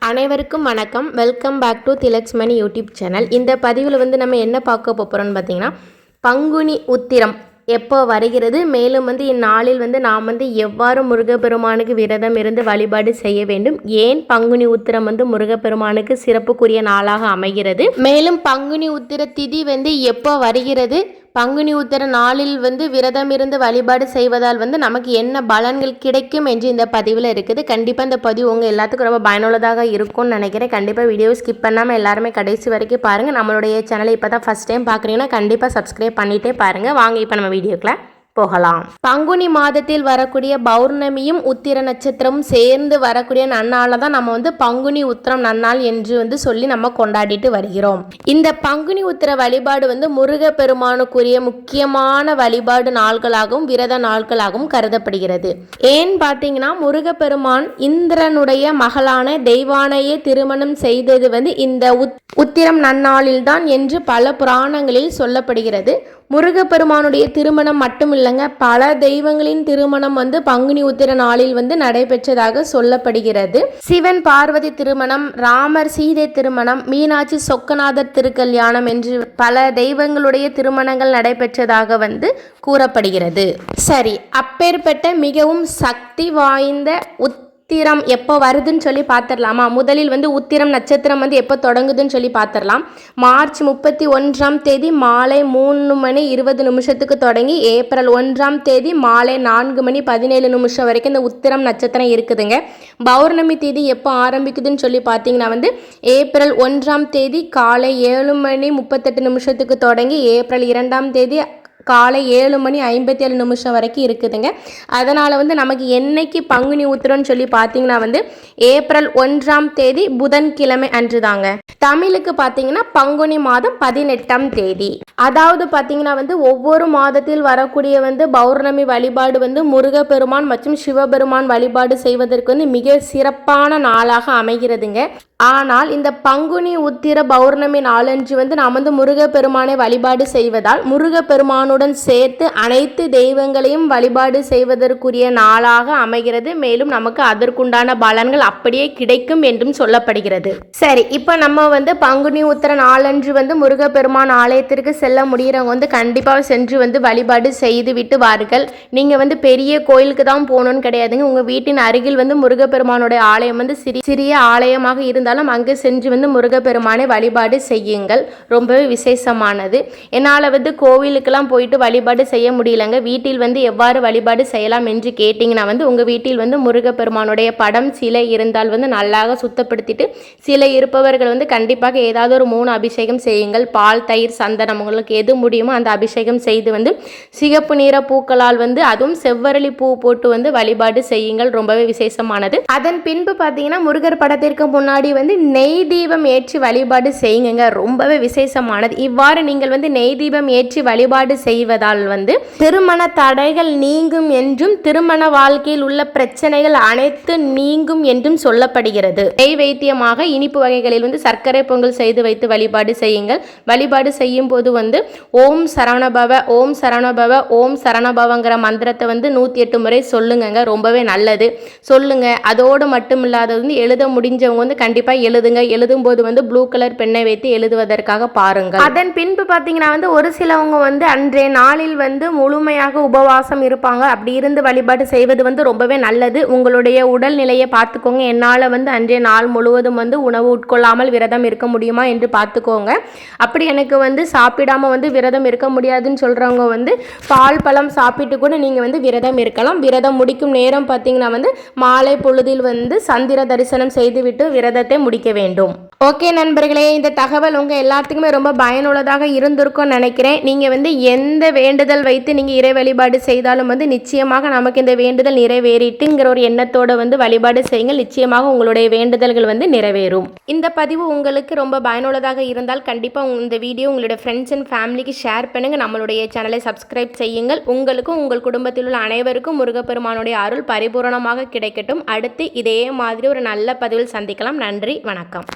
அனைவருக்கும் வணக்கம். Welcome back to Thilaks money YouTube channel. இந்த பதிவில் நம்ம என்ன பார்க்க போகிறோம்னு பார்த்தீங்கன்னா, பங்குனி உத்திரம் எப்போ வருகிறது, மேலும் இந்நாளில் நாம் எவ்வாறு முருகப்பெருமானுக்கு விரதம் இருந்து வழிபாடு செய்ய வேண்டும், ஏன் பங்குனி உத்திரம் முருகப்பெருமானுக்கு சிறப்புக்குரிய நாளாக அமைகிறது, மேலும் பங்குனி உத்திர திதி எப்போ வருகிறது, பங்குனி உத்திர நாளில் விரதம் இருந்து வழிபாடு செய்வதால் நமக்கு என்ன பலன்கள் கிடைக்கும் என்று இந்த பதிவில் இருக்குது. கண்டிப்பாக இந்த பதிவு உங்கள் எல்லாத்துக்கும் ரொம்ப பயனுள்ளதாக இருக்கும்னு நினைக்கிறேன். கண்டிப்பாக வீடியோவை ஸ்கிப் பண்ணாமல் எல்லாருமே கடைசி வரைக்கும் பாருங்கள். நம்மளுடைய சேனலை இப்போ தான் ஃபஸ்ட் டைம் பார்க்குறீங்கன்னா கண்டிப்பாக சப்ஸ்கிரைப் பண்ணிகிட்டே பாருங்கள். வாங்க இப்போ நம்ம வீடியோக்குள்ள போகலாம். பங்குனி மாதத்தில் வரக்கூடிய பௌர்ணமியும் உத்திர நட்சத்திரமும் சேர்ந்து வரக்கூடிய நன்னாளை தான் நம்ம பங்குனி உத்திரம் நன்னாள் என்று சொல்லி நம்ம கொண்டாடிட்டு வருகிறோம். இந்த பங்குனி உத்திர வழிபாடு முருகப்பெருமானுக்குரிய முக்கியமான வழிபாடு நாள்களாகவும் விரத நாட்களாகவும் கருதப்படுகிறது. ஏன் பார்த்தீங்கன்னா, முருகப்பெருமான் இந்திரனுடைய மகளான தெய்வானையை திருமணம் செய்தது இந்த உத்திரம் நன்னாளில் தான் என்று பல புராணங்களில் சொல்லப்படுகிறது. முருகப்பெருமானுடைய திருமணம் மட்டும் இல்லைங்க, பல தெய்வங்களின் திருமணம் பங்குனி உத்திர நாளில் நடைபெற்றதாக சொல்லப்படுகிறது. சிவன் பார்வதி திருமணம், ராமர் சீதை திருமணம், மீனாட்சி சொக்கநாதர் திருக்கல்யாணம் என்று பல தெய்வங்களுடைய திருமணங்கள் நடைபெற்றதாக கூறப்படுகிறது. சரி, அப்பேற்பட்ட மிகவும் சக்தி வாய்ந்த உத்திரம் எப்போ வருதுன்னு சொல்லி பார்த்துடலாமா? முதலில் உத்திரம் நட்சத்திரம் எப்போ தொடங்குதுன்னு சொல்லி பார்த்துடலாம். மார்ச் 31 மாலை 3:20 தொடங்கி ஏப்ரல் 1 மாலை 4:17 வரைக்கும் இந்த உத்திரம் நட்சத்திரம் இருக்குதுங்க. பௌர்ணமி தேதி எப்போ ஆரம்பிக்குதுன்னு சொல்லி பார்த்தீங்கன்னா ஏப்ரல் 1 காலை 7:38 தொடங்கி ஏப்ரல் 2 காலை 7:57 வரைக்கும் இருக்குதுங்க. அதனால் நமக்கு என்னைக்கு பங்குனி உத்திரம்னு சொல்லி பார்த்தீங்கன்னா ஏப்ரல் 1 புதன்கிழமை அன்று தாங்க. தமிழுக்கு பார்த்தீங்கன்னா பங்குனி மாதம் 18 அதாவது பார்த்தீங்கன்னா ஒவ்வொரு மாதத்தில் வரக்கூடிய பௌர்ணமி வழிபாடு முருகப்பெருமான் மற்றும் சிவபெருமான் வழிபாடு செய்வதற்கு மிக சிறப்பான நாளாக அமைகிறதுங்க. ஆனால் இந்த பங்குனி உத்திர பௌர்ணமி நாளன்று நாம் முருகப்பெருமானை வழிபாடு செய்வதால் முருகப்பெருமானுடன் சேர்த்து அனைத்து தெய்வங்களையும் வழிபாடு செய்வதற்குரிய நாளாக அமைகிறது. மேலும் நமக்கு அதற்குண்டான பலன்கள் அப்படியே கிடைக்கும் என்றும் சொல்லப்படுகிறது. சரி, இப்போ நம்ம பங்குனி உத்திர நாளன்று முருகப்பெருமான் ஆலயத்திற்கு செல்ல முடிகிறவங்க கண்டிப்பாக சென்று வழிபாடு செய்து விட்டு வாருங்கள். நீங்கள் பெரிய கோயிலுக்கு தான் போகணும்னு கிடையாதுங்க. உங்கள் வீட்டின் அருகில் முருகப்பெருமானுடைய ஆலயம் சிறிய ஆலயமாக இருந்தாலும் அங்கு சென்று முருகப்பெருமானை வழிபாடு செய்யுங்கள். ரொம்பவே விசேஷமானது. என்னால் கோவிலுக்கெல்லாம் போயிட்டு வழிபாடு செய்ய முடியலங்க. வீட்டில் எவ்வாறு வழிபாடு செய்யலாம் என்று கேட்டிங்கன்னா உங்கள் வீட்டில் முருகப்பெருமானுடைய படம் சிலை இருந்தால் நல்லாக சுத்தப்படுத்திட்டு, சிலை இருப்பவர்கள் கண்டிப்பாக ஏதாவது ஒரு 3 அபிஷேகம் செய்யுங்கள். பால், தயிர், சந்தனம் உங்களுக்கு எது முடியுமோ அந்த அபிஷேகம் செய்து சிகப்பு நிற பூக்களால் அதுவும் செவ்வரளி பூ போட்டு வழிபாடு செய்யுங்கள். ரொம்பவே விசேஷமானது. அதன் பின்பு பார்த்தீங்கன்னா முருகர் படத்திற்கு முன்னாடி நெய் தீபம் ஏற்றி வழிபாடு செய்யுங்க. ரொம்பவே விசேஷமானது. இவ்வாறு நீங்கள் நெய் தீபம் ஏற்றி வழிபாடு செய்வதால் திருமண தடைகள் நீங்கும் என்றும் திருமண வாழ்க்கையில் உள்ள பிரச்சனைகள் அனைத்து நீங்கும் என்றும் சொல்லப்படுகிறது. நெய் வைத்தியமாக இனிப்பு வகைகளில் சர்க்கரை பொங்கல் செய்து வைத்து வழிபாடு செய்யுங்கள். வழிபாடு செய்யும் போது ஓம் சரவணபவ, ஓம் சரவணபவ, ஓம் சரவணபவங்கிற மந்திரத்தை 108 முறை சொல்லுங்க. ரொம்பவே நல்லது. சொல்லுங்க. அதோடு மட்டும் இல்லாத எழுத முடிஞ்சவங்க கண்டிப்பாக எழுதுங்க. எழுதும் போது ப்ளூ கலர் பெண்ணை வைத்து எழுதுவதற்காக பாருங்கள். அதன் பின்பு பார்த்தீங்கன்னா ஒரு சிலவங்க அன்றைய நாளில் முழுமையாக உபவாசம் இருப்பாங்க. அப்படி இருந்து வழிபாடு செய்வது ரொம்பவே நல்லது. உங்களுடைய உடல் நிலையை பார்த்துக்கோங்க. என்னால் அன்றைய நாள் முழுவதும் உணவு உட்கொள்ளாமல் விரதம் இருக்க முடியுமா என்று பார்த்துக்கோங்க. அப்படி எனக்கு சாப்பிடாம விரதம் இருக்க முடியாதுன்னு சொல்கிறவங்க பால், பழம் சாப்பிட்டு கூட நீங்கள் விரதம் இருக்கலாம். விரதம் முடிக்கும் நேரம் பார்த்தீங்கன்னா மாலை பொழுதில் சந்திர தரிசனம் செய்துவிட்டு விரதத்தை முடிக்க வேண்டும். ஓகே நண்பர்களே, இந்த தகவல் உங்கள் எல்லாத்துக்குமே ரொம்ப பயனுள்ளதாக இருந்திருக்கும்னு நினைக்கிறேன். நீங்கள் எந்த வேண்டுதல் வைத்து நீங்கள் இறை வழிபாடு செய்தாலும் நிச்சயமாக நமக்கு இந்த வேண்டுதல் நிறைவேறிட்டுங்கிற ஒரு எண்ணத்தோடு வழிபாடு செய்யுங்கள். நிச்சயமாக உங்களுடைய வேண்டுதல்கள் நிறைவேறும். இந்த பதிவு உங்களுக்கு ரொம்ப பயனுள்ளதாக இருந்தால் கண்டிப்பாக இந்த வீடியோ உங்களுடைய ஃப்ரெண்ட்ஸ் அண்ட் ஃபேமிலிக்கு ஷேர் பண்ணுங்கள். நம்மளுடைய சேனலை சப்ஸ்கிரைப் செய்யுங்கள். உங்களுக்கும் உங்கள் குடும்பத்தில் உள்ள அனைவருக்கும் முருகப்பெருமானுடைய அருள் பரிபூரணமாக கிடைக்கட்டும். அடுத்து இதே மாதிரி ஒரு நல்ல பதிவில் சந்திக்கலாம். நன்றி, வணக்கம்.